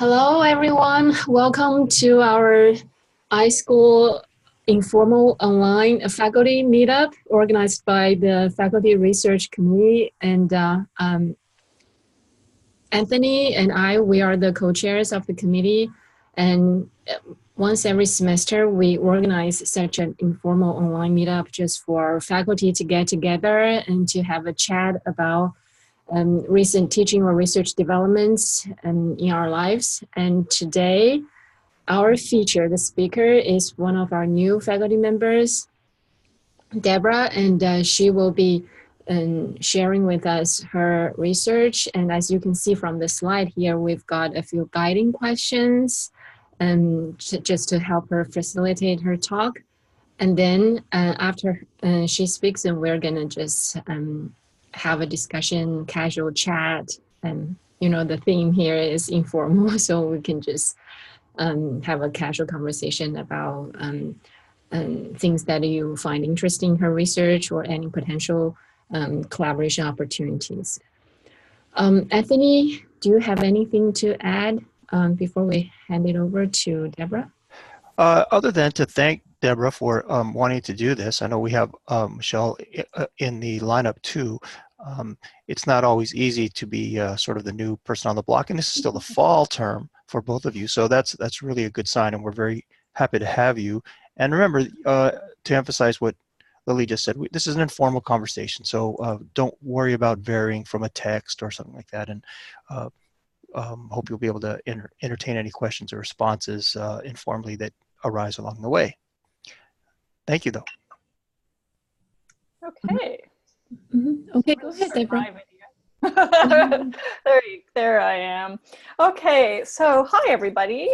Hello, everyone. Welcome to our iSchool informal online faculty meetup organized by the Faculty Research Committee. And Anthony and we are the co-chairs of the committee. And once every semester, we organize such an informal online meetup just for faculty to get together and to have a chat about recent teaching or research developments in our lives. And today, our featured speaker is one of our new faculty members, Deborah, and she will be sharing with us her research. And as you can see from the slide here, we've got a few guiding questions just to help her facilitate her talk. And then after she speaks, and we're gonna just have a discussion, casual chat, and the theme here is informal, so we can just have a casual conversation about things that you find interesting in her research or any potential collaboration opportunities. Anthony, do you have anything to add before we hand it over to Deborah? Other than to thank Deborah for wanting to do this. I know we have Michelle in the lineup too. It's not always easy to be sort of the new person on the block, and this is still the fall term for both of you, so that's really a good sign, and we're very happy to have you. And remember, to emphasize what Lily just said, this is an informal conversation, so don't worry about varying from a text or something like that, and hope you'll be able to entertain any questions or responses informally that arise along the way. Thank you, though. Okay. Mm-hmm. Okay, go ahead, Deborah. There I am. Okay, so hi everybody.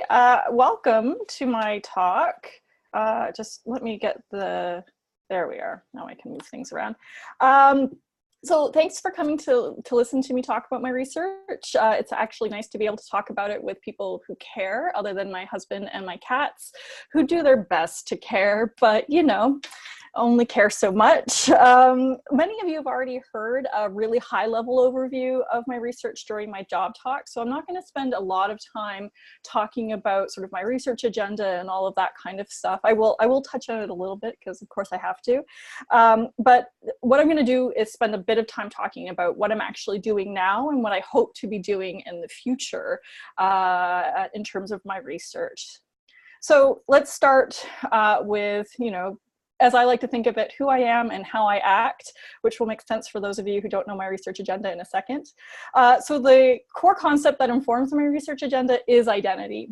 Welcome to my talk. Just let me get there we are. Now I can move things around. So thanks for coming to listen to me talk about my research. It's actually nice to be able to talk about it with people who care, other than my husband and my cats, who do their best to care, but only care so much. Many of you have already heard a really high-level overview of my research during my job talk, so I'm not going to spend a lot of time talking about sort of my research agenda and all of that kind of stuff. I will touch on it a little bit because of course I have to, but what I'm going to do is spend a bit of time talking about what I'm actually doing now and what I hope to be doing in the future in terms of my research. So let's start with, as I like to think of it, who I am and how I act, which will make sense for those of you who don't know my research agenda in a second. So the core concept that informs my research agenda is identity.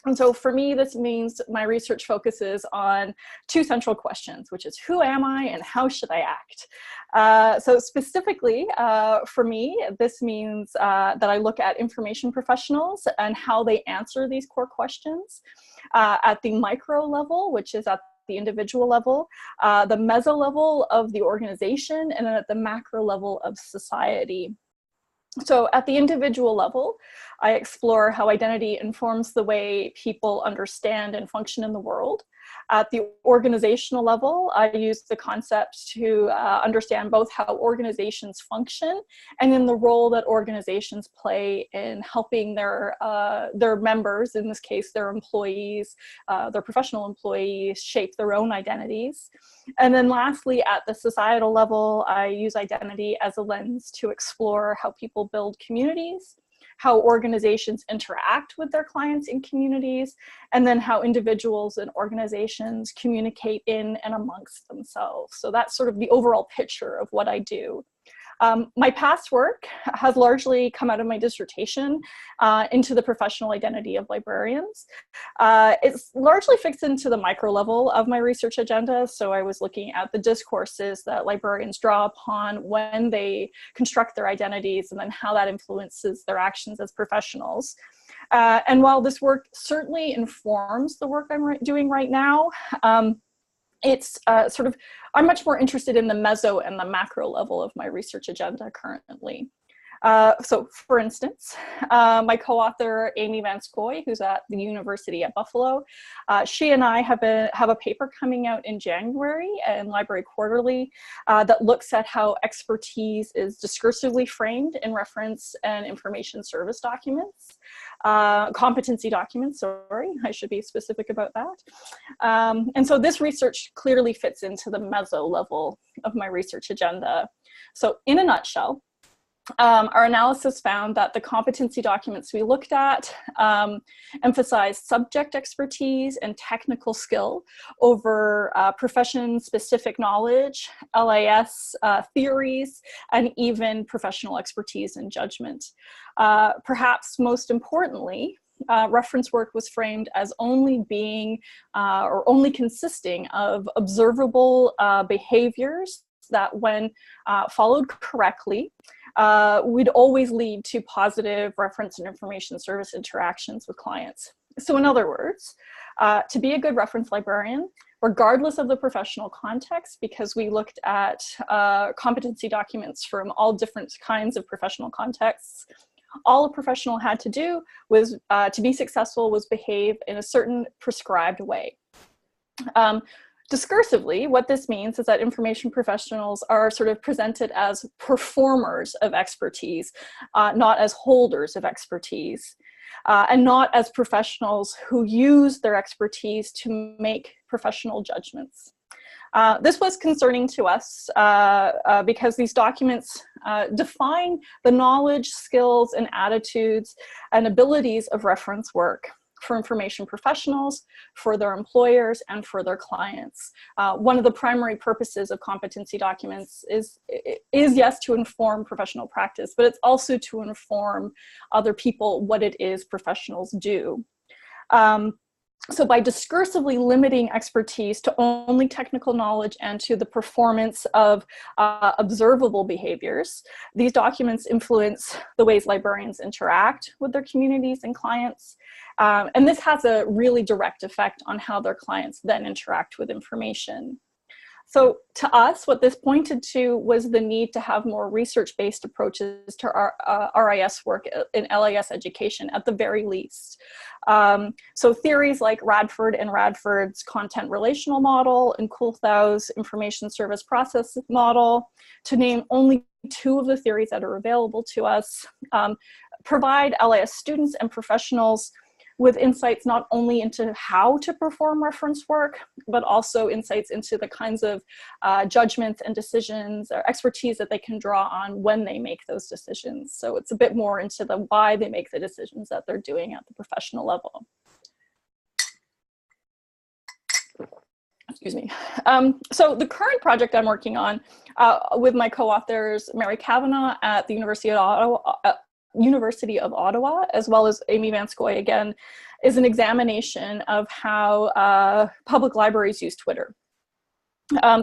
And so for me, this means my research focuses on two central questions, which is who am I and how should I act? So specifically for me, this means that I look at information professionals and how they answer these core questions at the micro level, which is at the individual level, the meso level of the organization, and then at the macro level of society. So at the individual level, I explore how identity informs the way people understand and function in the world. At the organizational level, I use the concept to understand both how organizations function and in the role that organizations play in helping their members, in this case their employees, their professional employees, shape their own identities. And then lastly, at the societal level, I use identity as a lens to explore how people build communities, how organizations interact with their clients in communities, and then how individuals and organizations communicate in and amongst themselves. So that's sort of the overall picture of what I do. My past work has largely come out of my dissertation into the professional identity of librarians. It largely fits into the micro level of my research agenda. So I was looking at the discourses that librarians draw upon when they construct their identities and then how that influences their actions as professionals. And while this work certainly informs the work I'm doing right now, it's I'm much more interested in the meso and the macro level of my research agenda currently. So for instance, my co-author, Amy Van Scoy, who's at the University at Buffalo, she and I have a paper coming out in January in Library Quarterly that looks at how expertise is discursively framed in reference and information service documents, competency documents, sorry, I should be specific about that. And so this research clearly fits into the meso level of my research agenda. So in a nutshell, our analysis found that the competency documents we looked at emphasized subject expertise and technical skill over profession-specific knowledge, LIS theories, and even professional expertise and judgment. Perhaps most importantly, reference work was framed as only being or only consisting of observable behaviors that when followed correctly, would always lead to positive reference and information service interactions with clients. So in other words, to be a good reference librarian, regardless of the professional context, because we looked at competency documents from all different kinds of professional contexts, all a professional had to do was, to be successful, was behave in a certain prescribed way. Discursively, what this means is that information professionals are sort of presented as performers of expertise, not as holders of expertise, and not as professionals who use their expertise to make professional judgments. This was concerning to us because these documents define the knowledge, skills, and attitudes and abilities of reference work for information professionals, for their employers, and for their clients. One of the primary purposes of competency documents is yes, to inform professional practice, but it's also to inform other people what it is professionals do. So by discursively limiting expertise to only technical knowledge and to the performance of observable behaviors, these documents influence the ways librarians interact with their communities and clients. And this has a really direct effect on how their clients then interact with information. So to us, what this pointed to was the need to have more research-based approaches to our RIS work in LIS education at the very least. So theories like Radford and Radford's content relational model and Kuhlthau's information service process model, to name only two of the theories that are available to us, provide LIS students and professionals with insights not only into how to perform reference work, but also insights into the kinds of judgments and decisions or expertise that they can draw on when they make those decisions. So it's a bit more into the why they make the decisions that they're doing at the professional level. Excuse me. So the current project I'm working on with my co-authors, Mary Kavanagh at the University of Ottawa, as well as Amy Van Scoy again, is an examination of how public libraries use Twitter.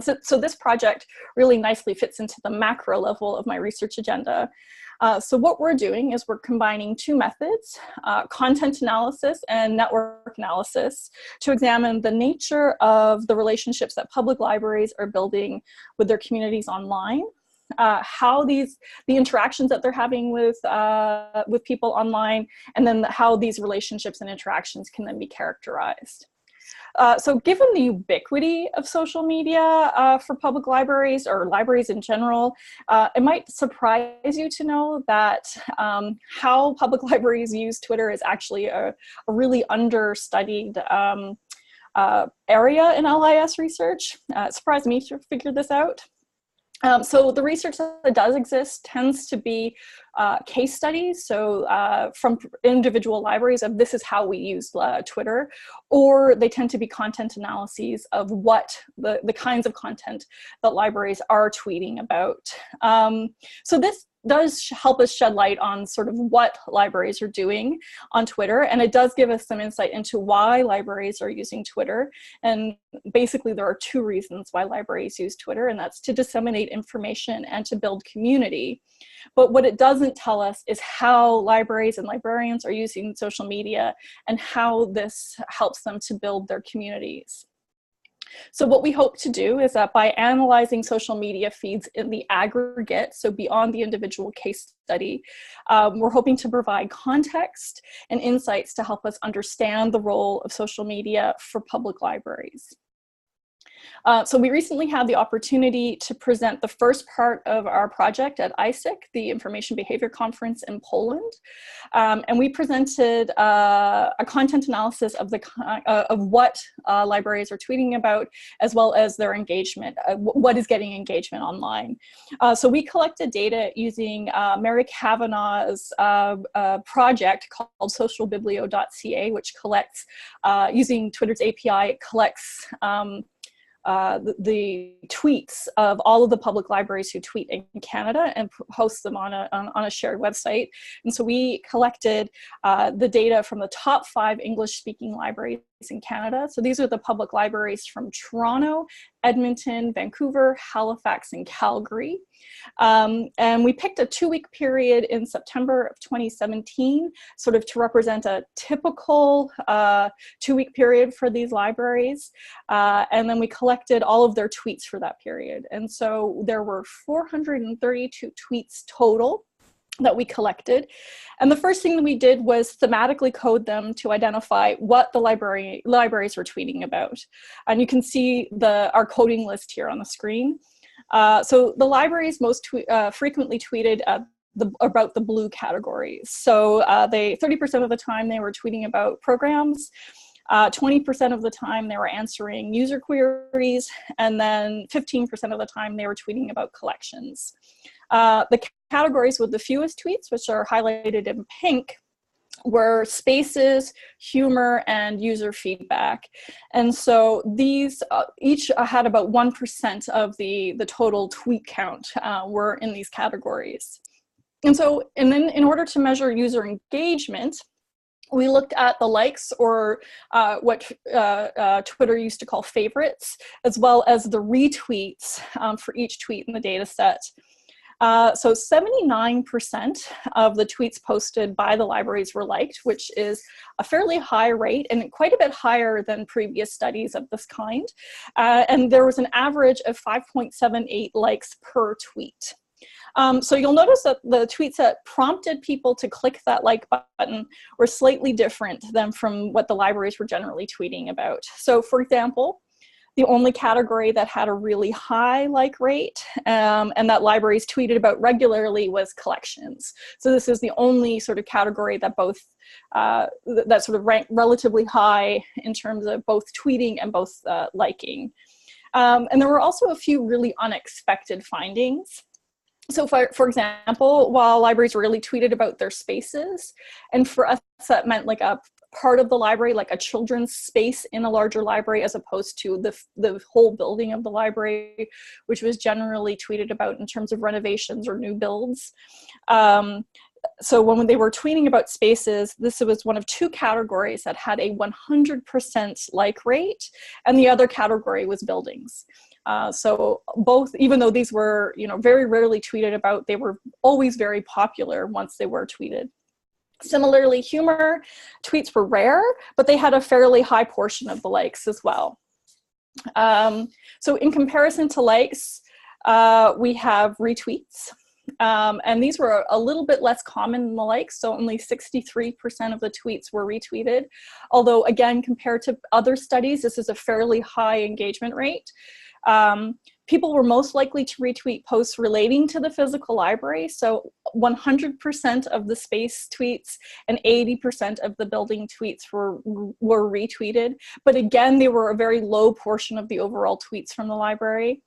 So this project really nicely fits into the macro level of my research agenda. So what we're doing is we're combining two methods, content analysis and network analysis, to examine the nature of the relationships that public libraries are building with their communities online, how the interactions that they're having with people online, and then how these relationships and interactions can then be characterized. So given the ubiquity of social media for public libraries or libraries in general, it might surprise you to know that how public libraries use Twitter is actually a really understudied area in LIS research. It surprised me to figure this out. So the research that does exist tends to be case studies, so from individual libraries of this is how we use Twitter, or they tend to be content analyses of what the kinds of content that libraries are tweeting about. So this does help us shed light on sort of what libraries are doing on Twitter, and it does give us some insight into why libraries are using Twitter. And basically there are two reasons why libraries use Twitter, and that's to disseminate information and to build community. But what it doesn't tell us is how libraries and librarians are using social media and how this helps them to build their communities. So what we hope to do is that by analyzing social media feeds in the aggregate, so beyond the individual case study, we're hoping to provide context and insights to help us understand the role of social media for public libraries. So we recently had the opportunity to present the first part of our project at ISIC, the Information Behavior Conference in Poland. And we presented a content analysis of what libraries are tweeting about, as well as their engagement, what is getting engagement online. So we collected data using Mary Kavanaugh's project called socialbiblio.ca, which collects, using Twitter's API, it collects the tweets of all of the public libraries who tweet in Canada and post them on a shared website. And so we collected the data from the top 5 English-speaking libraries in Canada. So these are the public libraries from Toronto, Edmonton, Vancouver, Halifax, and Calgary. And we picked a 2-week period in September of 2017, sort of to represent a typical 2-week period for these libraries. And then we collected all of their tweets for that period. And so there were 432 tweets total that we collected. And the first thing that we did was thematically code them to identify what the libraries were tweeting about. And you can see our coding list here on the screen. So the libraries most frequently tweeted about the blue categories. So 30% of the time they were tweeting about programs, 20% of the time they were answering user queries, and then 15% of the time they were tweeting about collections. The categories with the fewest tweets, which are highlighted in pink, were spaces, humor, and user feedback. And so these each had about 1% of the total tweet count were in these categories. And then in order to measure user engagement, we looked at the likes, or what Twitter used to call favorites, as well as the retweets for each tweet in the data set. So 79% of the tweets posted by the libraries were liked, which is a fairly high rate and quite a bit higher than previous studies of this kind. And there was an average of 5.78 likes per tweet. So you'll notice that the tweets that prompted people to click that like button were slightly different than from what the libraries were generally tweeting about. So for example, the only category that had a really high like rate and that libraries tweeted about regularly was collections. So this is the only sort of category that that sort of ranked relatively high in terms of both tweeting and both liking. And there were also a few really unexpected findings. So for example, while libraries really tweeted about their spaces, and for us that meant like a part of the library, like a children's space in a larger library, as opposed to the whole building of the library, which was generally tweeted about in terms of renovations or new builds. So when they were tweeting about spaces, this was one of 2 categories that had a 100% like rate, and the other category was buildings. So both, even though these were, very rarely tweeted about, they were always very popular once they were tweeted. Similarly, humor tweets were rare, but they had a fairly high portion of the likes as well. So in comparison to likes, we have retweets. And these were a little bit less common than the likes, so only 63% of the tweets were retweeted. Although again, compared to other studies, this is a fairly high engagement rate. People were most likely to retweet posts relating to the physical library, so 100% of the space tweets and 80% of the building tweets were retweeted. But again, they were a very low portion of the overall tweets from the library.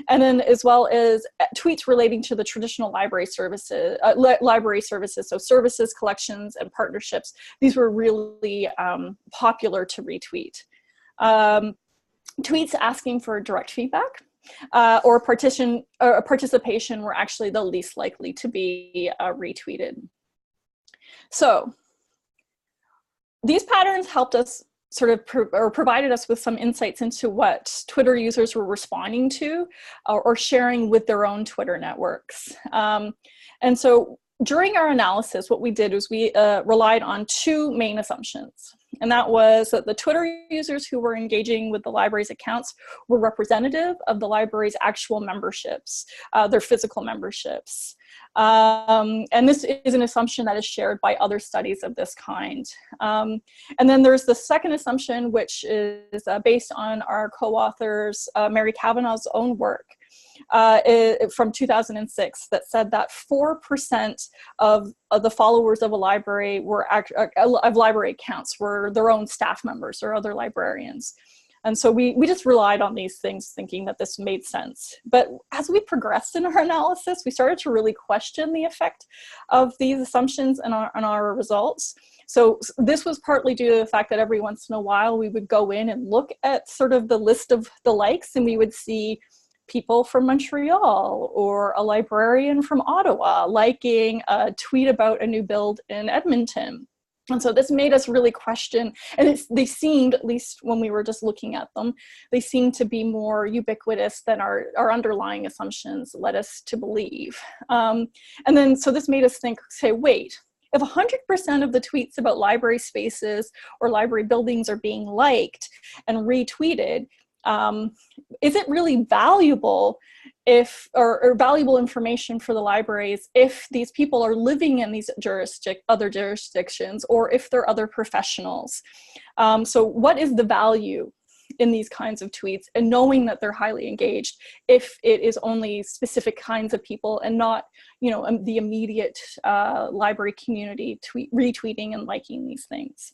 And then as well as tweets relating to the traditional library services, so services, collections, and partnerships, these were really popular to retweet. Tweets asking for direct feedback or participation were actually the least likely to be retweeted. So these patterns helped us sort of provided us with some insights into what Twitter users were responding to or sharing with their own Twitter networks. And so during our analysis, what we did was we relied on 2 main assumptions. And that was that the Twitter users who were engaging with the library's accounts were representative of the library's actual memberships, their physical memberships. And this is an assumption that is shared by other studies of this kind. And then there's the second assumption, which is based on our co-authors, Mary Kavanaugh's own work from 2006, that said that 4% of the followers of a library were of library accounts were their own staff members or other librarians. And so we just relied on these things thinking that this made sense. But as we progressed in our analysis, we started to really question the effect of these assumptions on our results. So this was partly due to the fact that every once in a while we would go in and look at sort of the list of the likes, and we would see people from Montreal or a librarian from Ottawa liking a tweet about a new build in Edmonton. And so this made us really question, and they seemed, at least when we were just looking at them, they seemed to be more ubiquitous than our underlying assumptions led us to believe. And then, so this made us think, say, wait, if 100% of the tweets about library spaces or library buildings are being liked and retweeted, is it really valuable or valuable information for the libraries if these people are living in these other jurisdictions, or if they're other professionals? So what is the value in these kinds of tweets, and knowing that they're highly engaged if it is only specific kinds of people and not, you know, the immediate library community retweeting and liking these things?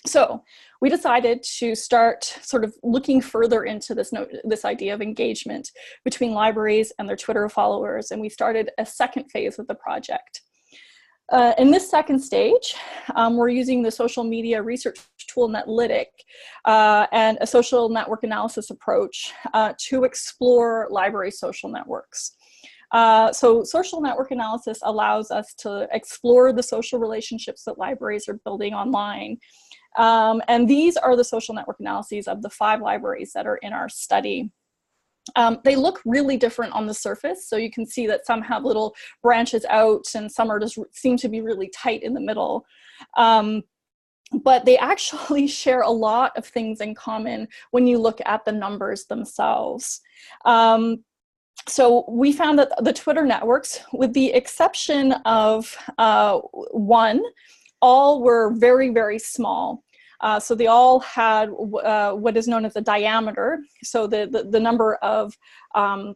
So we decided to start sort of looking further into this idea of engagement between libraries and their Twitter followers, and we started a second phase of the project. In this second stage, we're using the social media research tool Netlytic and a social network analysis approach to explore library social networks. So social network analysis allows us to explore the social relationships that libraries are building online. And these are the social network analyses of the 5 libraries that are in our study. They look really different on the surface. So you can see that some have little branches out and some are just seem to be really tight in the middle. But they actually share a lot of things in common when you look at the numbers themselves. So we found that the Twitter networks, with the exception of one, all were very, very small. So they all had what is known as a diameter. So the number of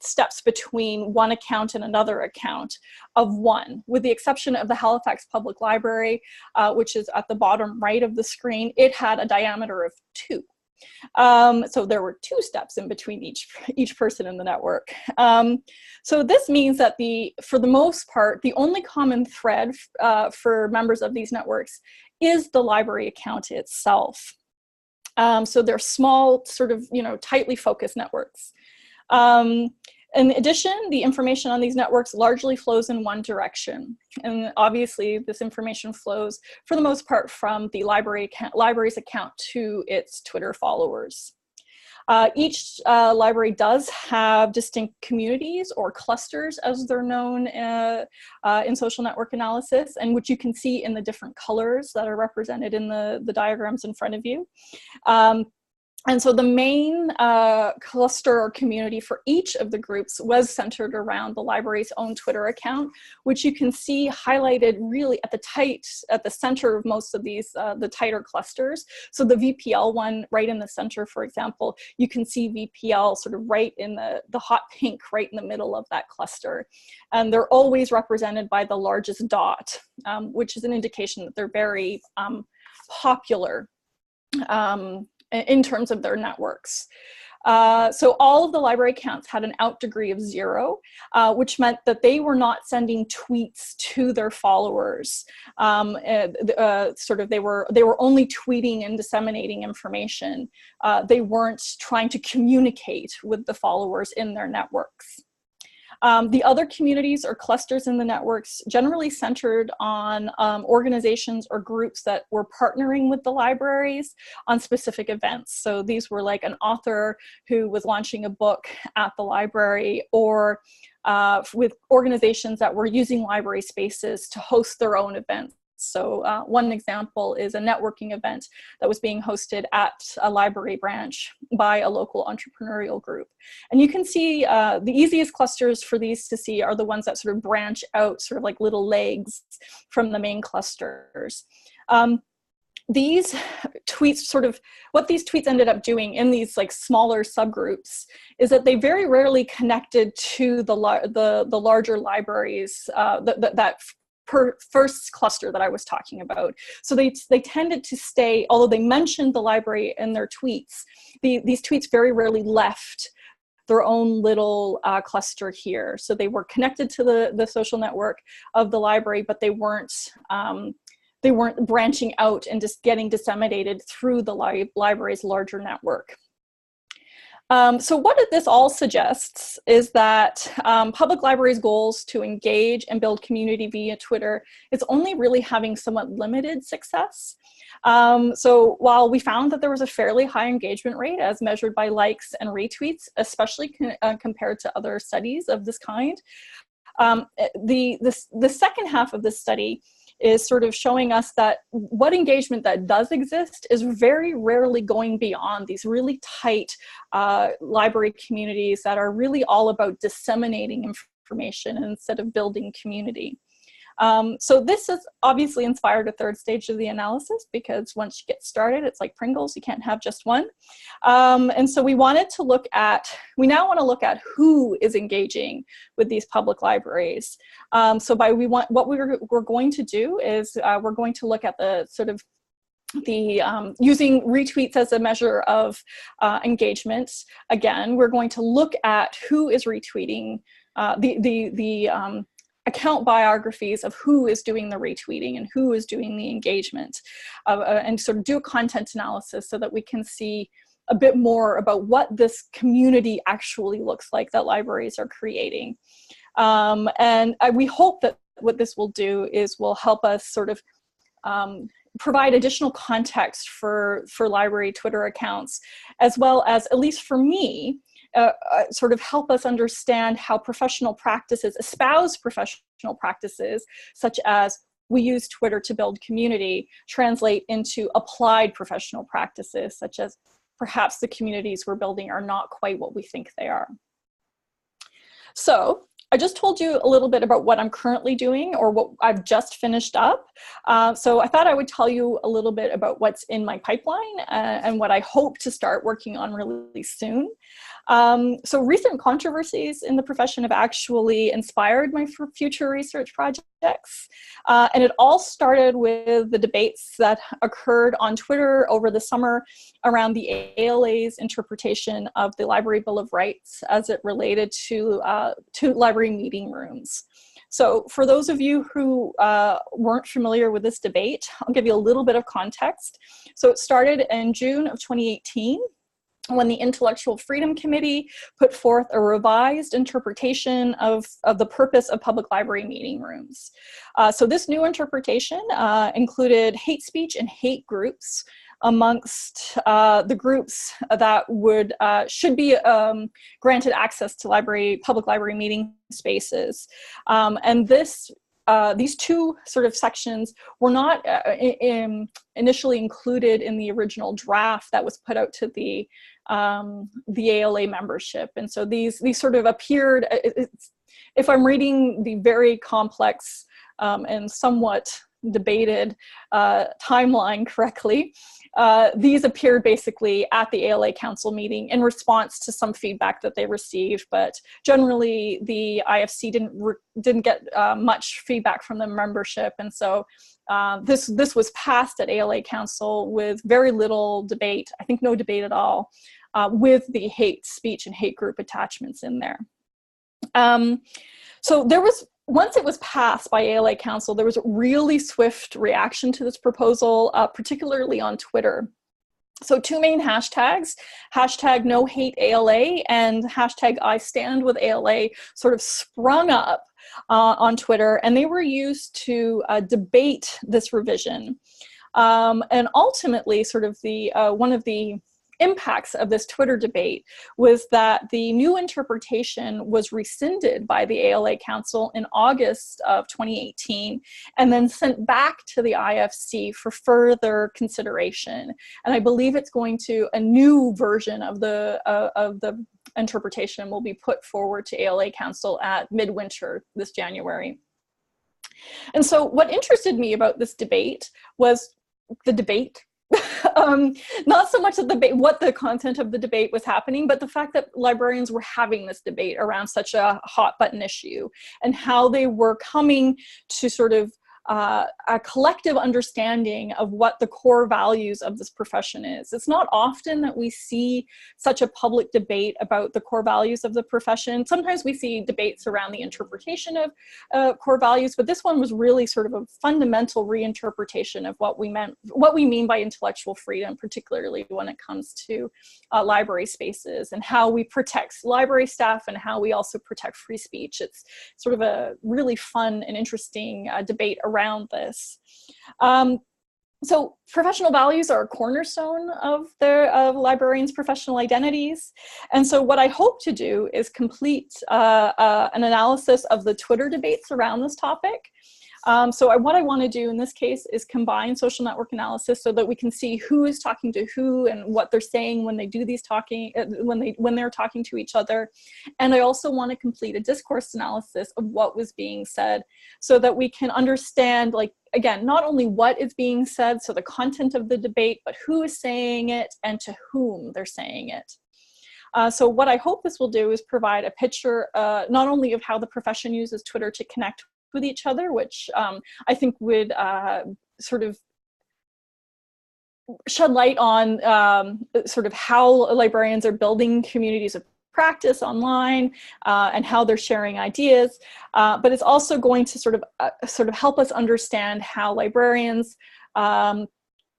steps between one account and another account of 1, with the exception of the Halifax Public Library, which is at the bottom right of the screen. It had a diameter of 2. So there were 2 steps in between each person in the network. So this means that for the most part, the only common thread for members of these networks is the library account itself. So they're small, sort of, you know, tightly focused networks. In addition, the information on these networks largely flows in one direction. And obviously, this information flows, for the most part, from the library's account to its Twitter followers. Each library does have distinct communities or clusters, as they're known in social network analysis, and which you can see in the different colors that are represented in the diagrams in front of you. And so the main cluster or community for each of the groups was centered around the library's own Twitter account, which you can see highlighted really at the center of most of these, the tighter clusters. So the VPL one right in the center, for example, you can see VPL sort of right in the hot pink right in the middle of that cluster. And they're always represented by the largest dot, which is an indication that they're very popular in terms of their networks. So all of the library accounts had an out degree of 0, which meant that they were not sending tweets to their followers. They were only tweeting and disseminating information. They weren't trying to communicate with the followers in their networks. The other communities or clusters in the networks generally centered on organizations or groups that were partnering with the libraries on specific events. So these were like an author who was launching a book at the library, or with organizations that were using library spaces to host their own events. So one example is a networking event that was being hosted at a library branch by a local entrepreneurial group. And you can see the easiest clusters for these to see are the ones that sort of branch out, sort of like little legs from the main clusters. These tweets, what these tweets ended up doing in these like smaller subgroups is that they very rarely connected to the larger libraries, that first cluster that I was talking about. So they tended to stay, although they mentioned the library in their tweets, these tweets very rarely left their own little cluster here. So they were connected to the social network of the library, but they weren't branching out and just getting disseminated through the library's larger network. So what this all suggests is that public libraries' goals to engage and build community via Twitter is only really having somewhat limited success. So while we found that there was a fairly high engagement rate as measured by likes and retweets, especially compared to other studies of this kind, the second half of this study is sort of showing us that what engagement that does exist is very rarely going beyond these really tight library communities that are really all about disseminating information instead of building community. So this has obviously inspired a third stage of the analysis, because once you get started, it's like Pringles, you can't have just one. And so we now want to look at who is engaging with these public libraries. So what we're going to do is we're going to look at the sort of using retweets as a measure of engagement. Again, we're going to look at who is retweeting, the account biographies of who is doing the retweeting and who is doing the engagement, and sort of do a content analysis so that we can see a bit more about what this community actually looks like that libraries are creating. And we hope that what this will do is will help us sort of provide additional context for library Twitter accounts, as well as, at least for me, sort of help us understand how professional practices, espoused professional practices, such as we use Twitter to build community, translate into applied professional practices, such as perhaps the communities we're building are not quite what we think they are. So I just told you a little bit about what I'm currently doing, or what I've just finished up. So I thought I would tell you a little bit about what's in my pipeline and what I hope to start working on really soon. So recent controversies in the profession have actually inspired my future research projects. And it all started with the debates that occurred on Twitter over the summer around the ALA's interpretation of the Library Bill of Rights as it related to library meeting rooms. So for those of you who weren't familiar with this debate, I'll give you a little bit of context. So it started in June of 2018, when the Intellectual Freedom Committee put forth a revised interpretation of the purpose of public library meeting rooms. So this new interpretation included hate speech and hate groups amongst the groups that should be granted access to public library meeting spaces. And these two sort of sections were not initially included in the original draft that was put out to the ALA membership. And so these sort of appeared, if I'm reading the very complex and somewhat debated timeline correctly, these appeared basically at the ALA Council meeting in response to some feedback that they received, but generally the IFC didn't get much feedback from the membership, and so this was passed at ALA Council with very little debate, I think no debate at all, with the hate speech and hate group attachments in there. So once it was passed by ALA Council, there was a really swift reaction to this proposal, particularly on Twitter. So two main hashtags, hashtag #NoHateALA and hashtag #IStandWithALA, sort of sprung up on Twitter, and they were used to debate this revision. And ultimately, sort of one of the impacts of this Twitter debate was that the new interpretation was rescinded by the ALA Council in August of 2018 and then sent back to the IFC for further consideration. And I believe it's going to, a new version of the interpretation will be put forward to ALA Council at midwinter this January. And so what interested me about this debate was the debate. Not so much the debate, what the content of the debate was happening, but the fact that librarians were having this debate around such a hot button issue and how they were coming to sort of a collective understanding of what the core values of this profession is. It's not often that we see such a public debate about the core values of the profession. Sometimes we see debates around the interpretation of core values, but this one was really sort of a fundamental reinterpretation of what we mean by intellectual freedom, particularly when it comes to library spaces and how we protect library staff and how we also protect free speech. It's sort of a really fun and interesting debate around this. So professional values are a cornerstone of librarians' professional identities. And so what I hope to do is complete an analysis of the Twitter debates around this topic. What I want to do in this case is combine social network analysis so that we can see who is talking to who and what they're saying when they do these talking, when they're talking to each other. And I also want to complete a discourse analysis of what was being said so that we can understand, like, again, not only what is being said, so the content of the debate, but who is saying it and to whom they're saying it. So what I hope this will do is provide a picture not only of how the profession uses Twitter to connect with each other, which I think would sort of shed light on sort of how librarians are building communities of practice online and how they're sharing ideas, but it's also going to sort of help us understand how librarians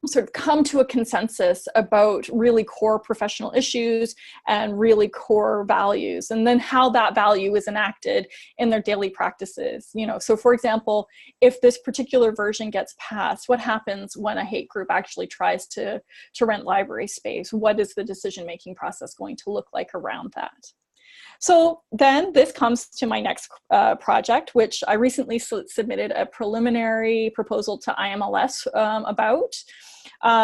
sort of come to a consensus about really core professional issues and really core values, and then how that value is enacted in their daily practices. You know, so for example, if this particular version gets passed, what happens when a hate group actually tries to rent library space? What is the decision-making process going to look like around that? So then this comes to my next project, which I recently submitted a preliminary proposal to IMLS about.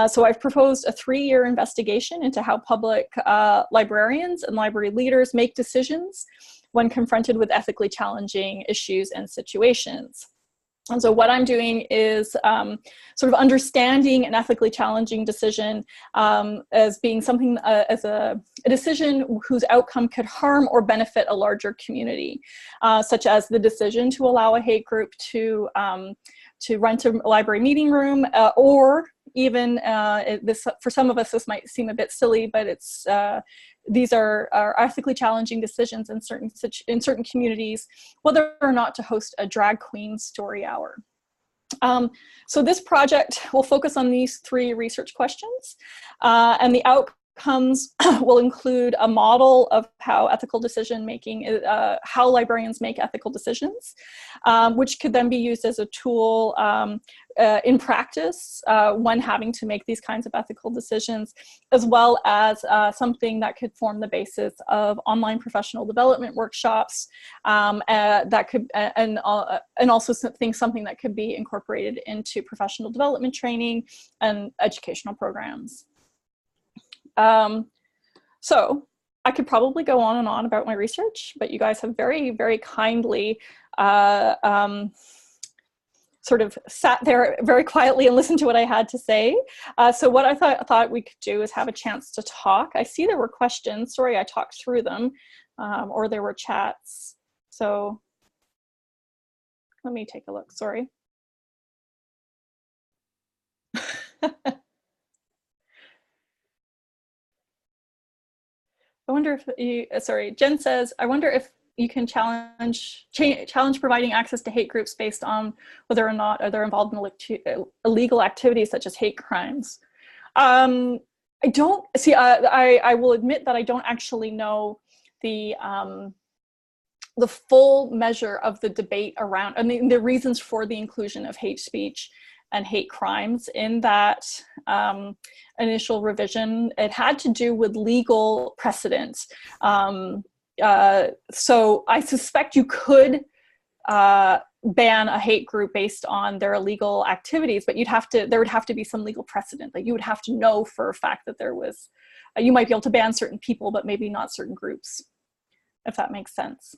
So I've proposed a 3-year investigation into how public librarians and library leaders make decisions when confronted with ethically challenging issues and situations. And so what I'm doing is sort of understanding an ethically challenging decision as being something, as a decision whose outcome could harm or benefit a larger community, such as the decision to allow a hate group to rent a library meeting room, or even for some of us this might seem a bit silly, but it's these are ethically challenging decisions in certain communities, whether or not to host a drag queen story hour. So this project will focus on these 3 research questions, and the outcomes will include a model of how ethical decision making, how librarians make ethical decisions, which could then be used as a tool in practice when having to make these kinds of ethical decisions, as well as something that could form the basis of online professional development workshops that could, and also something that could be incorporated into professional development training and educational programs. So I could probably go on and on about my research, but you guys have very, very kindly sort of sat there very quietly and listened to what I had to say. So what I thought we could do is have a chance to talk. I see there were questions. Sorry, I talked through them, or there were chats. So let me take a look. Sorry. I wonder if you, sorry, Jen says, I wonder if you can challenge providing access to hate groups based on whether or not they're involved in illegal activities such as hate crimes. I don't see. I will admit that I don't actually know the full measure of the debate around, I mean, the reasons for the inclusion of hate speech and hate crimes in that initial revision. It had to do with legal precedents. So I suspect you could ban a hate group based on their illegal activities, but there would have to be some legal precedent. Like you would have to know for a fact that there was, you might be able to ban certain people, but maybe not certain groups, if that makes sense.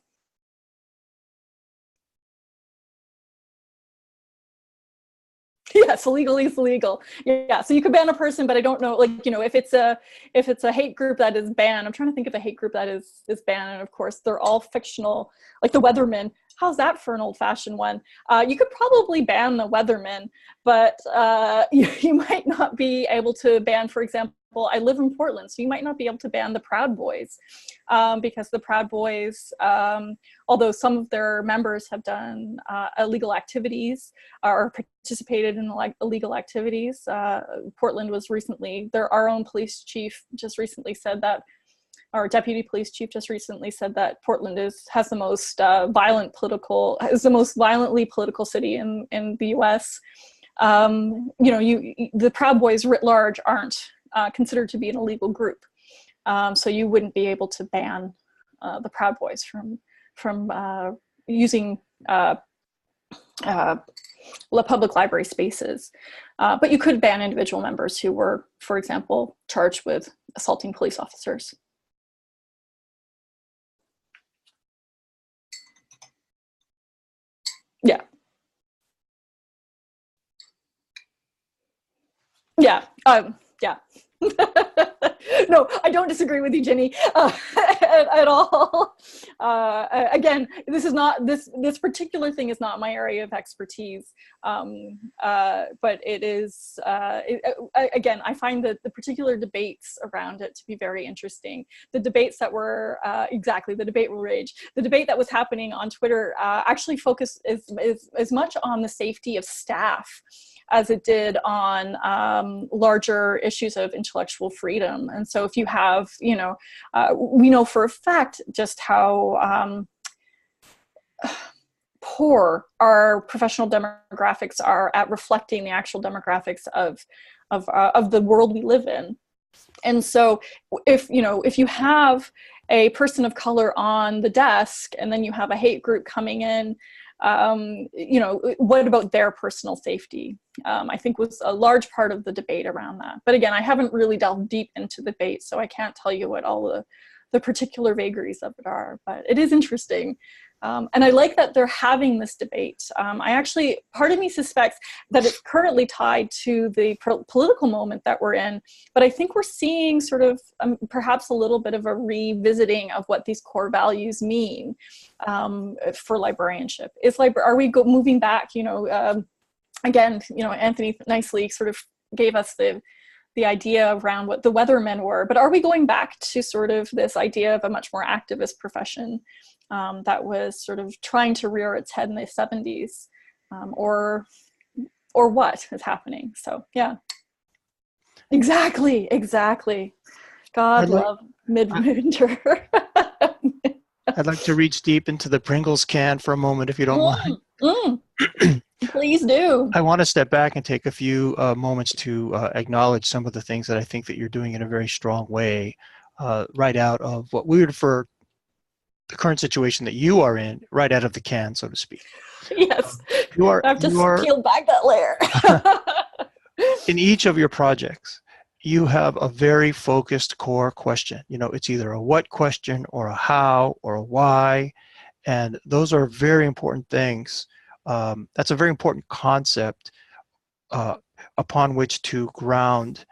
Yes, illegal is illegal. Yeah, so you could ban a person, but I don't know, like, you know, if it's a hate group that is banned, I'm trying to think of a hate group that is banned, and of course they're all fictional, like the Weathermen. How's that for an old-fashioned one? You could probably ban the Weathermen, but you might not be able to ban, for example, I live in Portland, so you might not be able to ban the Proud Boys, because the Proud Boys, although some of their members have done illegal activities or participated in illegal activities, Portland was recently, our own police chief just recently said that, our deputy police chief just recently said that Portland has the most is the most violently political city in the U.S. You know, the Proud Boys writ large aren't considered to be an illegal group, so you wouldn't be able to ban the Proud Boys from using public library spaces, but you could ban individual members who were, for example, charged with assaulting police officers. Yeah. Yeah. Yeah. No, I don't disagree with you, Jenny, at all. Again, this particular thing is not my area of expertise, but it is, again, I find that the particular debates around it to be very interesting. The debates that were, exactly, the debate will rage. The debate that was happening on Twitter actually focused as much on the safety of staff as it did on larger issues of intellectual freedom. And so if you have, you know, we know for a fact just how poor our professional demographics are at reflecting the actual demographics of the world we live in. And so if you have a person of color on the desk and then you have a hate group coming in, you know, what about their personal safety? I think was a large part of the debate around that. But again, I haven't really delved deep into the debate, so I can't tell you what all the particular vagaries of it are, but it is interesting. And I like that they're having this debate. I actually, part of me suspects that it's currently tied to the political moment that we're in, but I think we're seeing sort of perhaps a little bit of a revisiting of what these core values mean for librarianship. Are we moving back, you know, again, you know, Anthony nicely sort of gave us the idea around what the Weathermen were, but are we going back to sort of this idea of a much more activist profession that was sort of trying to rear its head in the 70s, or what is happening? So yeah, exactly. God love midwinter. I'd like to reach deep into the Pringles can for a moment, if you don't mind. Please do. I want to step back and take a few moments to acknowledge some of the things that I think that you're doing in a very strong way, right out of what we would refer the current situation that you are in, right out of the can, so to speak. Yes, I've just peeled back that layer. In each of your projects, you have a very focused core question. You know, it's either a what question or a how or a why, and those are very important things. That's a very important concept upon which to ground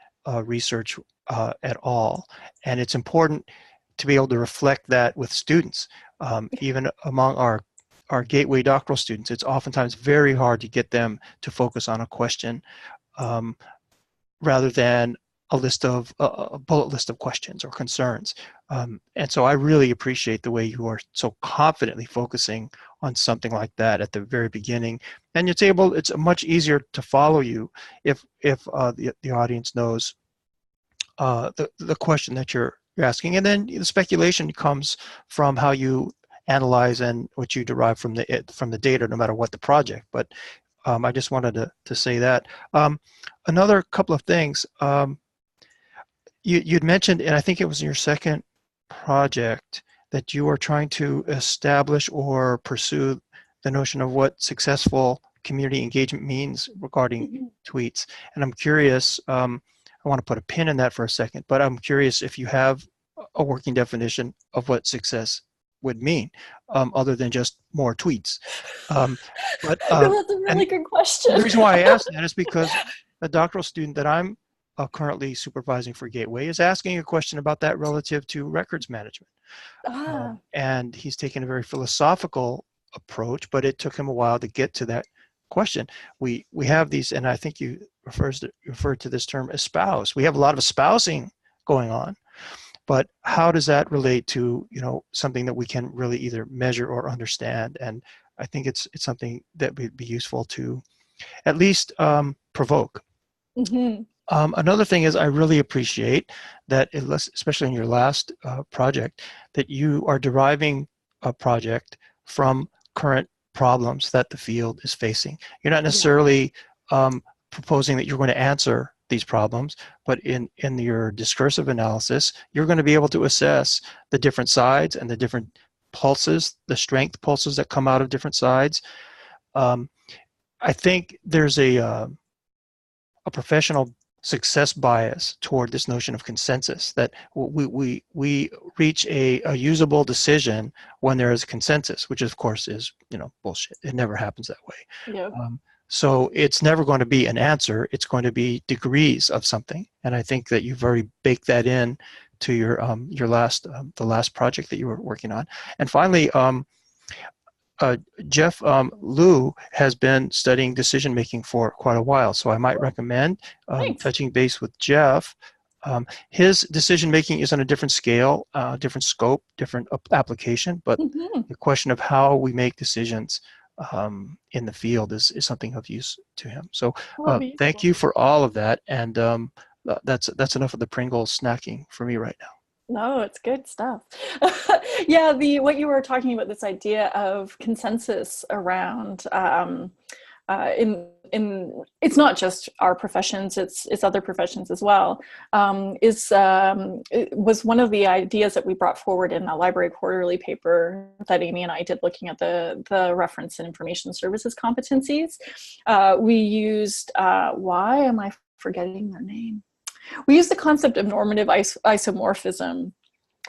research at all. And it's important to be able to reflect that with students. Even among our gateway doctoral students, it's oftentimes very hard to get them to focus on a question rather than a bullet list of questions or concerns. And so I really appreciate the way you are so confidently focusing on something like that at the very beginning. And it's much easier to follow you if the audience knows the question that you're asking. And then the speculation comes from how you analyze and what you derive from the data, no matter what the project. But I just wanted to say that. Another couple of things. You'd mentioned, and I think it was in your second project, that you are trying to establish or pursue the notion of what successful community engagement means regarding tweets. And I'm curious, I want to put a pin in that for a second, but I'm curious if you have a working definition of what success would mean, other than just more tweets. No, that's a really good question. The reason why I asked that is because the doctoral student that I'm currently supervising for Gateway is asking a question about that relative to records management. And he's taken a very philosophical approach, but it took him a while to get to that question. We have these, and I think you referred to this term espouse. We have a lot of espousing going on, but how does that relate to, you know, something that we can really either measure or understand? And I think it's something that would be useful to at least provoke. Another thing is, I really appreciate that, especially in your last project, that you are deriving a project from current problems that the field is facing. You're not necessarily proposing that you're going to answer these problems, but in your discursive analysis, you're going to be able to assess the different sides and the different pulses, the strength pulses that come out of different sides. I think there's a professional success bias toward this notion of consensus, that we reach a usable decision when there is consensus, which of course is, you know, bullshit. It never happens that way. So it's never going to be an answer. It's going to be degrees of something. And I think that you've already baked that in to your the last project that you were working on. And finally, Jeff Liu has been studying decision making for quite a while, so I might recommend touching base with Jeff. His decision making is on a different scale, different scope, different application, but the question of how we make decisions in the field is something of use to him. So thank you for all of that, and that's enough of the Pringles snacking for me right now. No, it's good stuff. Yeah, what you were talking about, this idea of consensus around it's not just our professions, it's other professions as well, it was one of the ideas that we brought forward in a library quarterly paper that Amy and I did, looking at the reference and information services competencies. We used, why am I forgetting their name? We use the concept of normative isomorphism,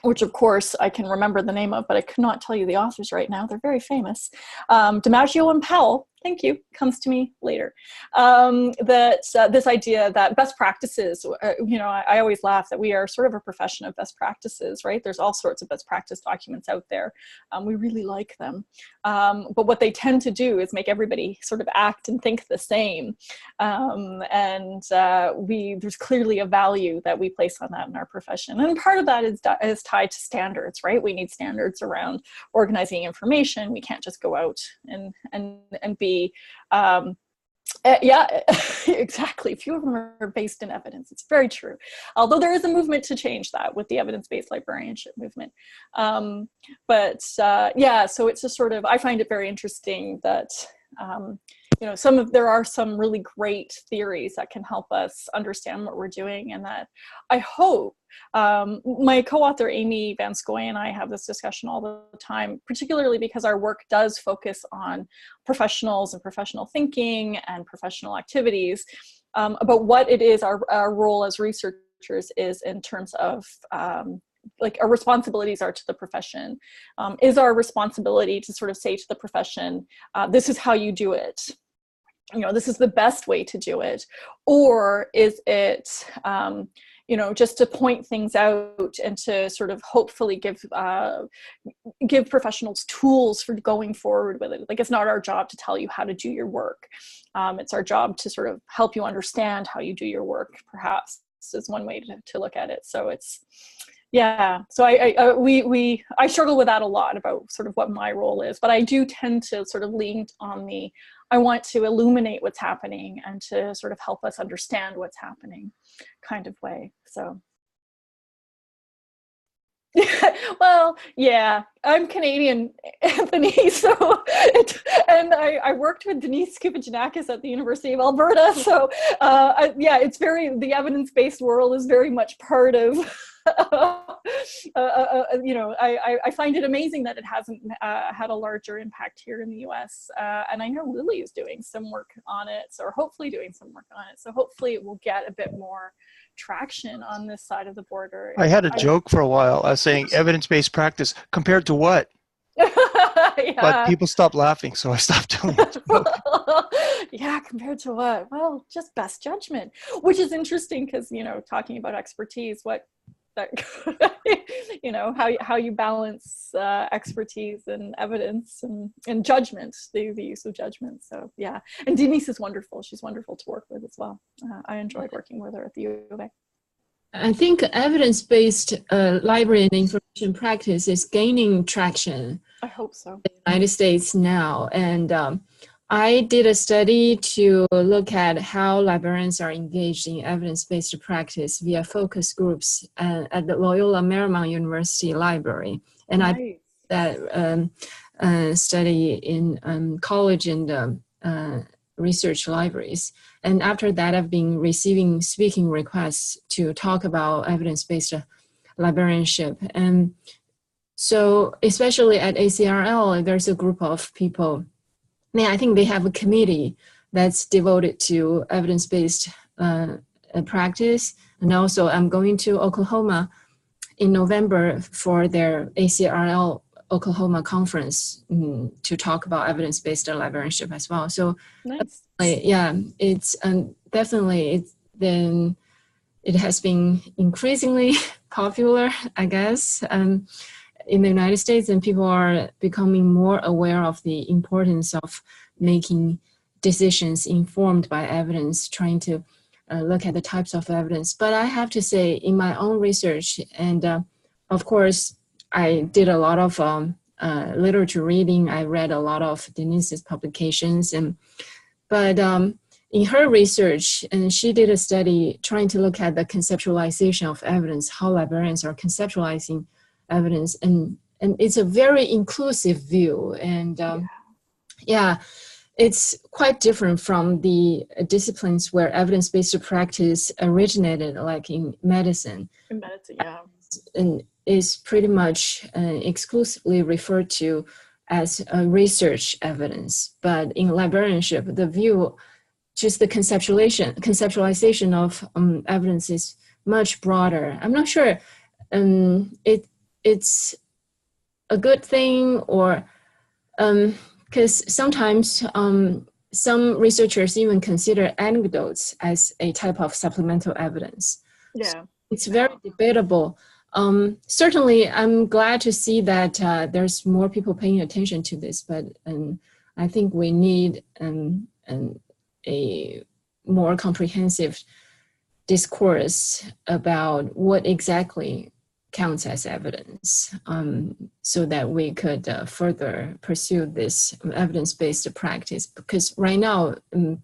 which of course I can remember the name of, but I could not tell you the authors right now. They're very famous. DiMaggio and Powell, thank you, comes to me later. This idea that best practices, you know, I always laugh that we are sort of a profession of best practices, right? There's all sorts of best practice documents out there. We really like them. But what they tend to do is make everybody sort of act and think the same. There's clearly a value that we place on that in our profession. And part of that is tied to standards, right? We need standards around organizing information. We can't just go out and be yeah, exactly. Few of them are based in evidence. It's very true. Although there is a movement to change that with the evidence-based librarianship movement. Yeah, so it's just sort of, I find it very interesting that, you know, there are some really great theories that can help us understand what we're doing, and that I hope, my co-author Amy Van Scoy and I have this discussion all the time, particularly because our work does focus on professionals and professional thinking and professional activities, about what it is our role as researchers is in terms of like our responsibilities are to the profession. Is our responsibility to sort of say to the profession, this is how you do it, you know, this is the best way to do it? Or is it, you know, just to point things out and to sort of hopefully give professionals tools for going forward with it? Like, it's not our job to tell you how to do your work. It's our job to sort of help you understand how you do your work, perhaps, is one way to look at it. So it's, yeah, so I struggle with that a lot, about sort of what my role is, but I do tend to sort of lean on I want to illuminate what's happening and to sort of help us understand what's happening kind of way. So. Well, yeah, I'm Canadian, Anthony. So, and I worked with Denise Kupajanakis at the University of Alberta. So, yeah, it's the evidence-based world is very much part of, you know, I find it amazing that it hasn't had a larger impact here in the US. And I know Lily is doing some work on it, or hopefully doing some work on it. So hopefully it will get a bit more traction on this side of the border. I had a joke for a while. I was saying evidence-based practice compared to what? Yeah. But people stopped laughing, so I stopped doing it. Yeah, compared to what? Well, just best judgment, which is interesting because, you know, talking about expertise, you know, how you balance expertise and evidence and judgment, the use of judgment. So yeah, and Denise is wonderful. She's wonderful to work with as well. I enjoyed working with her at the U of A. I think evidence-based library and information practice is gaining traction. I hope so. In the United States now. And I did a study to look at how librarians are engaged in evidence-based practice via focus groups at the Loyola Marymount University Library. And Nice. I did that study in college and research libraries. And after that, I've been receiving speaking requests to talk about evidence-based librarianship. And so especially at ACRL, there's a group of people. I think they have a committee that's devoted to evidence-based practice. And also I'm going to Oklahoma in November for their ACRL Oklahoma conference to talk about evidence-based librarianship as well. So nice. Yeah, it's definitely it has been increasingly popular, I guess, in the United States, and people are becoming more aware of the importance of making decisions informed by evidence, trying to look at the types of evidence. But I have to say, in my own research, and of course, I did a lot of literature reading. I read a lot of Denise's publications, but in her research, and she did a study trying to look at the conceptualization of evidence, how librarians are conceptualizing evidence, and it's a very inclusive view, and yeah, it's quite different from the disciplines where evidence-based practice originated, like in medicine. In medicine, yeah. And is pretty much exclusively referred to as research evidence. But in librarianship, the view, just the conceptualization of evidence is much broader. I'm not sure it's a good thing, or because sometimes some researchers even consider anecdotes as a type of supplemental evidence. Yeah, so it's very debatable. Certainly, I'm glad to see that there's more people paying attention to this, but I think we need a more comprehensive discourse about what exactly counts as evidence, so that we could further pursue this evidence-based practice. Because right now, in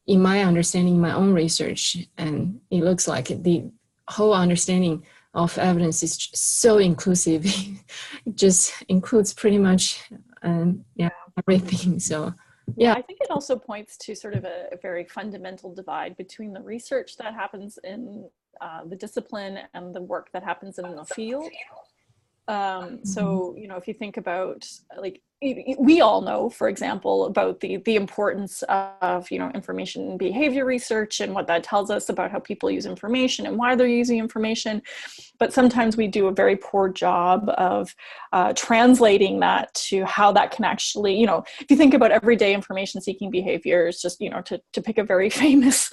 my understanding, my own research, and it looks like the whole understanding of evidence is so inclusive. It just includes pretty much everything. So yeah, I think it also points to sort of a very fundamental divide between the research that happens in the discipline and the work that happens in the field. So, you know, if you think about, like, we all know, for example, about the importance of, you know, information and behavior research and what that tells us about how people use information and why they're using information. But sometimes we do a very poor job of translating that to how that can actually, you know, if you think about everyday information seeking behaviors, just, you know, to pick a very famous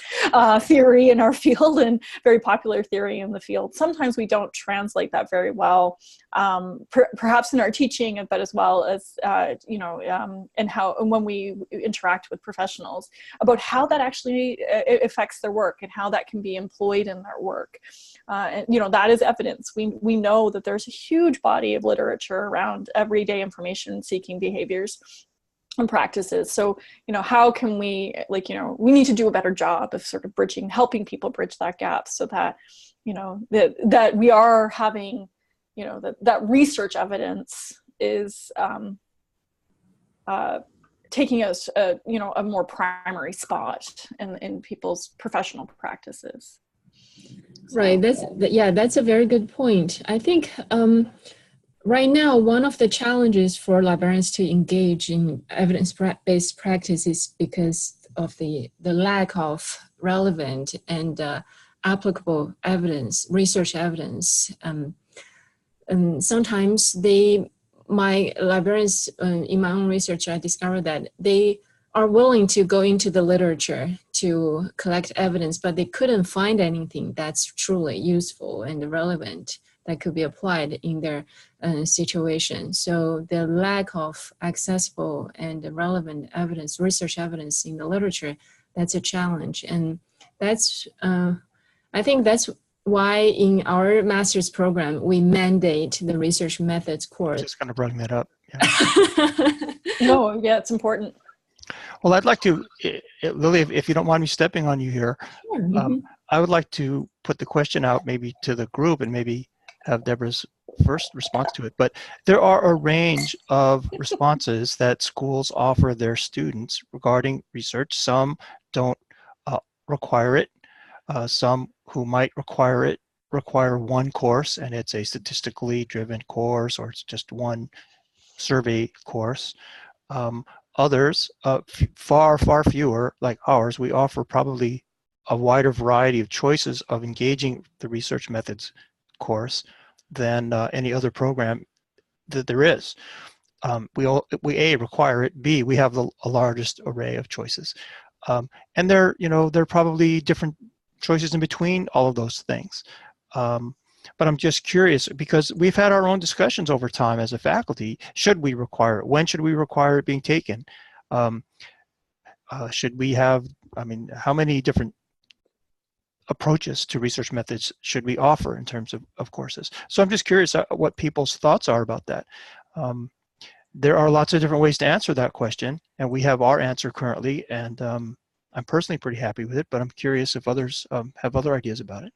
theory in our field and very popular theory in the field, sometimes we don't translate that very well, perhaps in our teaching, but as well as, you know, and when we interact with professionals about how that actually affects their work and how that can be employed in their work. And, you know, that is evidence. We know that there's a huge body of literature around everyday information seeking behaviors and practices. So, you know, how can we, like, you know, we need to do a better job of sort of helping people bridge that gap, so that, you know, that we are having you know, that research evidence is taking us, you know, a more primary spot in people's professional practices. So. Right. That's a very good point. I think right now, one of the challenges for librarians to engage in evidence-based practice is because of the lack of relevant and applicable evidence, research evidence. And sometimes my librarians, in my own research, I discovered that they are willing to go into the literature to collect evidence, but they couldn't find anything that's truly useful and relevant that could be applied in their situation. So the lack of accessible and relevant evidence, research evidence in the literature, that's a challenge. And that's, I think that's why in our master's program, we mandate the research methods course. Just going to bring that up. Yeah. No, yeah, it's important. Well, I'd like to, Lily, if you don't mind me stepping on you here, Sure. I would like to put the question out maybe to the group and maybe have Deborah's first response to it. But there are a range of responses that schools offer their students regarding research. Some don't require it. Some who might require it require one course, and it's a statistically driven course, or it's just one survey course. Others, far fewer, like ours, we offer probably a wider variety of choices of engaging the research methods course than any other program that there is. We A, require it, B, we have the largest array of choices. And there are probably different choices in between all of those things. But I'm just curious, because we've had our own discussions over time as a faculty. Should we require it? When should we require it being taken? Should we have, how many different approaches to research methods should we offer in terms of courses? So I'm just curious what people's thoughts are about that. There are lots of different ways to answer that question, and we have our answer currently, and I'm personally pretty happy with it, but I'm curious if others have other ideas about it.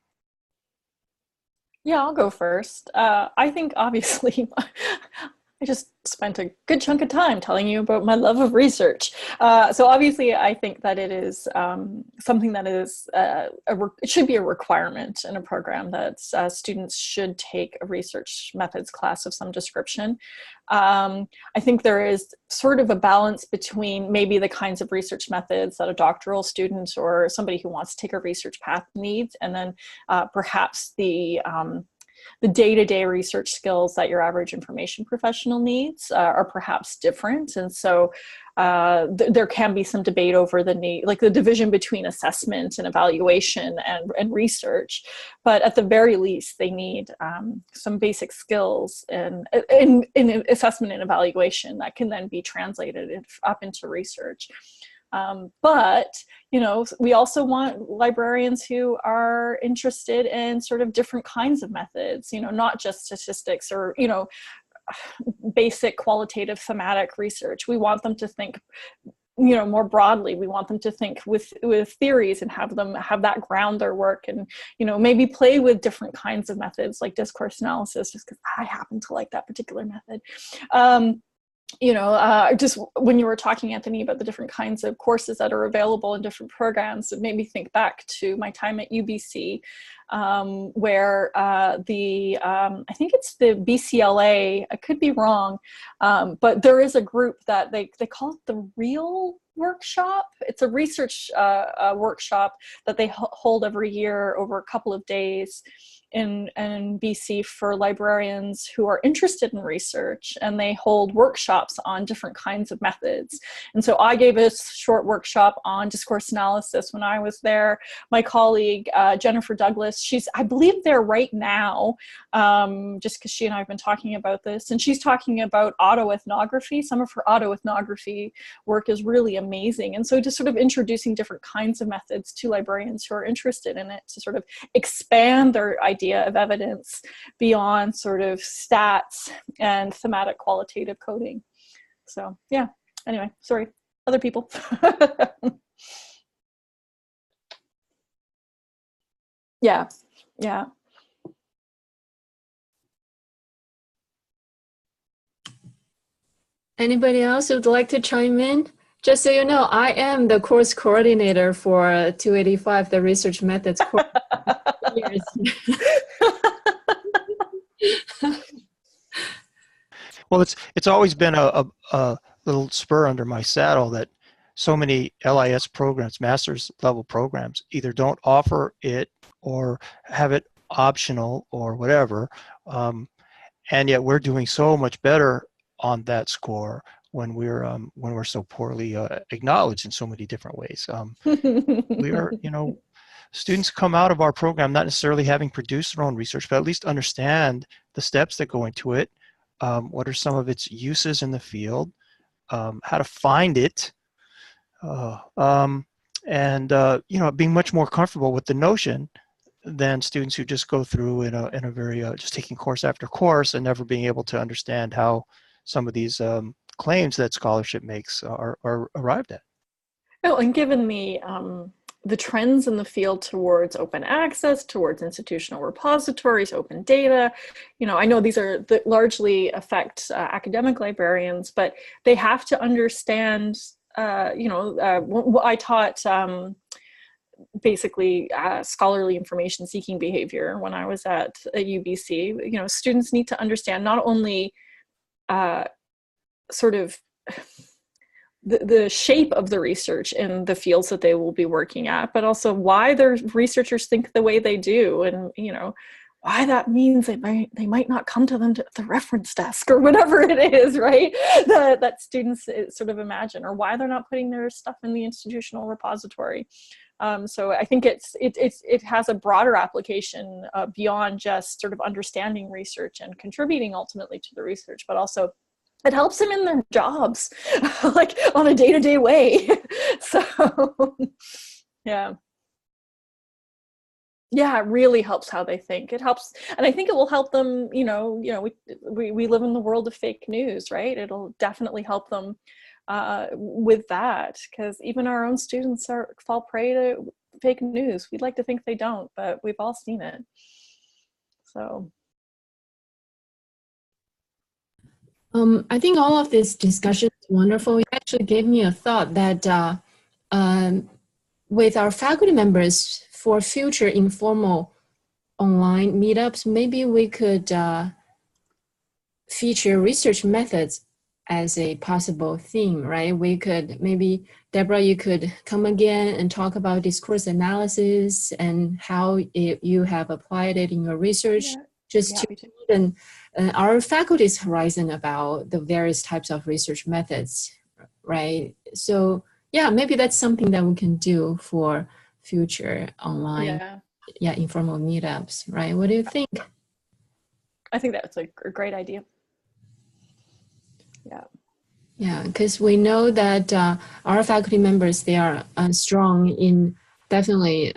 Yeah, I'll go first. I think obviously I just spent a good chunk of time telling you about my love of research. So obviously I think that it is something that is, it should be a requirement in a program that students should take a research methods class of some description. I think there is sort of a balance between maybe the kinds of research methods that a doctoral student or somebody who wants to take a research path needs, and then perhaps the day-to-day research skills that your average information professional needs are perhaps different. And so there can be some debate over the need, like the division between assessment and evaluation and research. But at the very least, they need some basic skills in assessment and evaluation that can then be translated up into research. But, we also want librarians who are interested in sort of different kinds of methods, not just statistics or, basic qualitative thematic research. We want them to think, more broadly. We want them to think with theories and have them have that ground their work, and, maybe play with different kinds of methods like discourse analysis, just because I happen to like that particular method. Just when you were talking, Anthony, about the different kinds of courses that are available in different programs, it made me think back to my time at UBC, where I think it's the BCLA, I could be wrong, but there is a group that they call it the Real Workshop. It's a research workshop that they hold every year over a couple of days in BC for librarians who are interested in research, and they hold workshops on different kinds of methods. And so I gave a short workshop on discourse analysis when I was there. My colleague, Jennifer Douglas, I believe there right now, just because she and I have been talking about this, and she's talking about autoethnography. Some of her autoethnography work is really amazing. And so just sort of introducing different kinds of methods to librarians who are interested in it to sort of expand their idea of evidence beyond sort of stats and thematic qualitative coding. So yeah, anyway, sorry, other people. Yeah. Anybody else who'd like to chime in? Just so you know, I am the course coordinator for 285, the research methods course. Well, it's always been a little spur under my saddle that so many LIS programs, master's level programs, either don't offer it or have it optional or whatever, and yet we're doing so much better on that score when we're so poorly acknowledged in so many different ways. We are, students come out of our program not necessarily having produced their own research, but at least understand the steps that go into it. What are some of its uses in the field? How to find it, and being much more comfortable with the notion than students who just go through in a very just taking course after course and never being able to understand how some of these claims that scholarship makes are arrived at. Oh, and given the trends in the field towards open access, towards institutional repositories, open data, I know these are largely affect academic librarians, but they have to understand, I taught basically scholarly information seeking behavior when I was at UBC. Students need to understand not only sort of the shape of the research in the fields that they will be working at, but also why their researchers think the way they do, and why that means they might not come to them to the reference desk or whatever it is, right? That students sort of imagine, or why they're not putting their stuff in the institutional repository. So I think it has a broader application beyond just sort of understanding research and contributing ultimately to the research, but also it helps them in their jobs, like on a day-to-day way. So, yeah, it really helps how they think. It helps, and I think it will help them. We live in the world of fake news, right? It'll definitely help them with that, because even our own students fall prey to fake news. We'd like to think they don't, but we've all seen it. So. I think all of this discussion is wonderful. It actually gave me a thought that with our faculty members for future informal online meetups, maybe we could feature research methods as a possible theme, right? We could, maybe, Deborah, you could come again and talk about discourse analysis and how you have applied it in your research, just to even our faculty's horizon about the various types of research methods, right? So yeah, maybe that's something that we can do for future online, informal meetups, right? What do you think? I think that's a great idea. Yeah, because we know that our faculty members, they are strong in definitely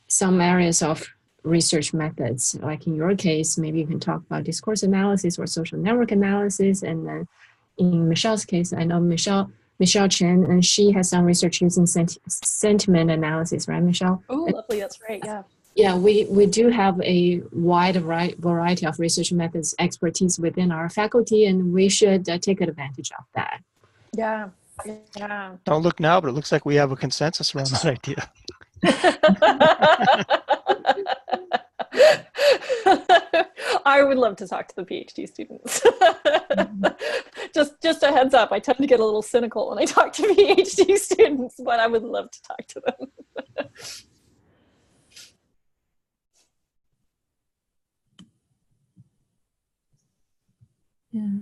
some areas of research methods. Like in your case, maybe you can talk about discourse analysis or social network analysis. And then in Michelle's case, I know Michelle Chen, and she has some research using sentiment analysis, right, Michelle? Oh, lovely. That's right. Yeah. Yeah, we do have a wide variety of research methods expertise within our faculty, and we should take advantage of that. Yeah. Don't look now, but it looks like we have a consensus around that idea. I would love to talk to the PhD students. Just a heads up, I tend to get a little cynical when I talk to PhD students, but I would love to talk to them. Yeah.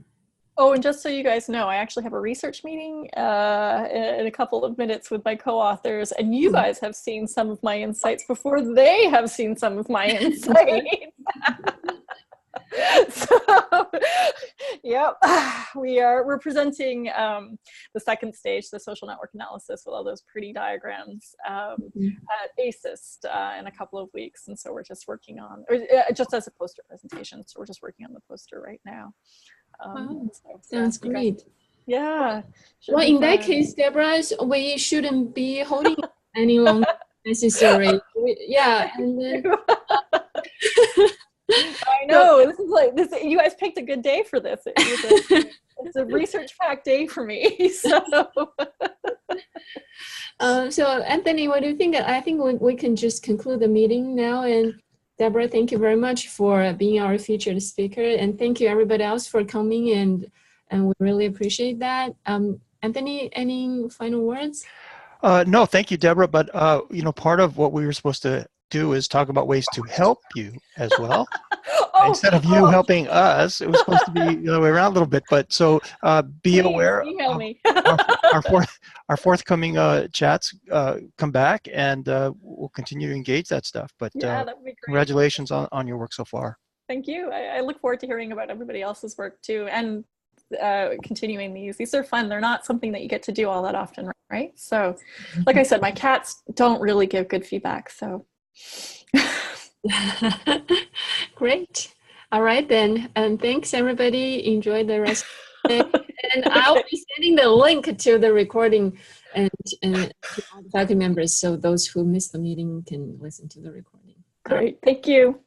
Oh, and just so you guys know, I actually have a research meeting in a couple of minutes with my co-authors, and you guys have seen some of my insights before they have seen some of my insights. So, yep, we're presenting the second stage, the social network analysis, with all those pretty diagrams at ASIST in a couple of weeks, and so we're just working on, just as a poster presentation, so we're just working on the poster right now. Wow. Sounds great. Yeah. Well, in that case, Deborah, we shouldn't be holding any longer necessary. Yeah, and then I know, this is like this. You guys picked a good day for this. It's a research-packed day for me. So. So Anthony, what do you think? I think we can just conclude the meeting now. And Deborah, thank you very much for being our featured speaker. And thank you everybody else for coming, and we really appreciate that. Anthony, any final words? No, thank you, Deborah. But you know, part of what we were supposed to do is talk about ways to help you as well. Instead of you helping us, it was supposed to be the other way around a little bit. But so be aware of our forthcoming chats. Come back, and we'll continue to engage that stuff. But yeah, that would be great. Congratulations on your work so far. Thank you. I look forward to hearing about everybody else's work too, and continuing these. These are fun. They're not something that you get to do all that often, right? So, like I said, my cats don't really give good feedback. So. Great. All right then, and thanks everybody. Enjoy the rest of the day. And I'll be sending the link to the recording and to all the faculty members, so those who missed the meeting can listen to the recording. Great, thank you.